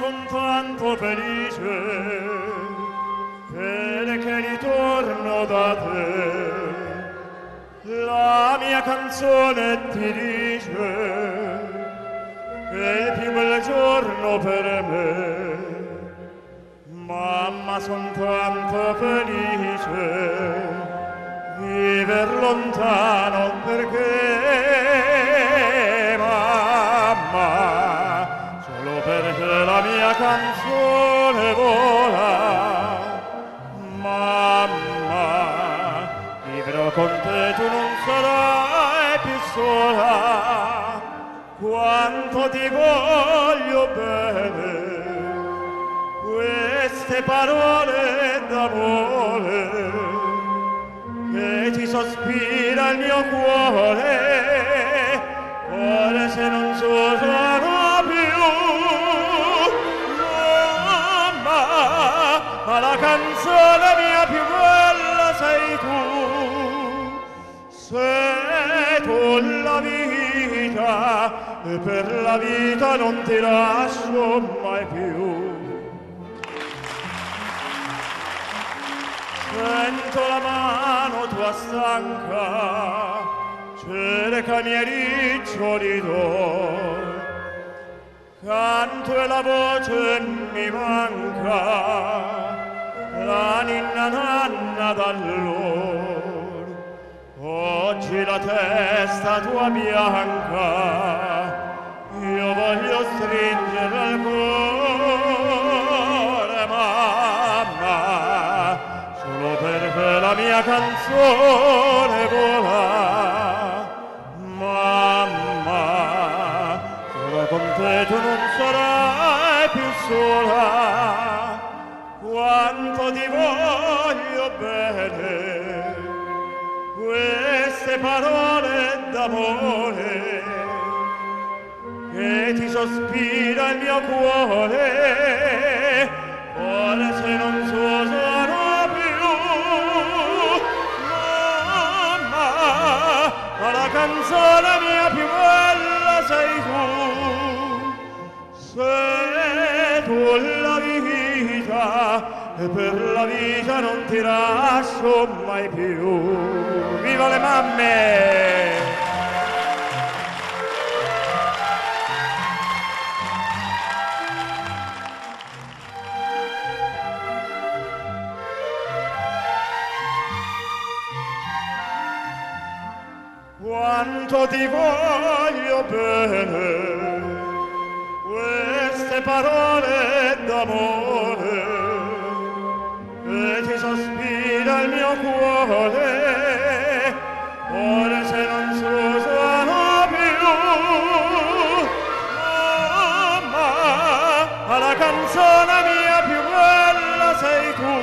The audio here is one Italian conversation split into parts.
son tanto felice perché ritorno da te. La mia canzone ti dice che è il più bel giorno per me. Mamma, son tanto felice viver lontano perché mamma, solo perché la mia canzone vola. Mamma, vivrò con te, tu non sarai più sola. Quanto ti voglio bene, queste parole d'amore che ti sospira il mio cuore, forse non sono più. Mamma, ma la canzone mia più bella sei tu. Sei tu la vita e per la vita non ti lascio mai più. Sento la mano tua stanca, cerca i miei riccioli d'oro, canto e la voce mi manca, la ninna nanna d'allora. Oggi la testa tua bianca, io voglio stringere al cuore, mamma, solo perché la mia canzone vola. Mamma, solo con te tu non sarai più sola. Quanto ti voglio bene, queste parole d'amore che ti sospira il mio cuore, forse non sono più. Mamma, ma la canzone mia più bella sei tu. Sei tu la vita e per la vita non ti lascio mai più. Viva le mamme! Quanto ti voglio bene, queste parole d'amore che ti sospira il mio cuore, forse non sono più. Mamma, la canzone mia più bella sei tu.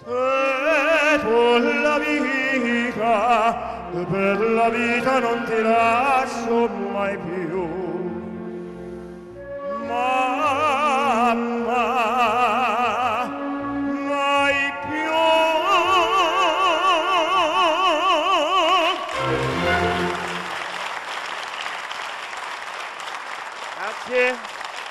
Sei tu la vita, e per la vita non ti lascio mai più.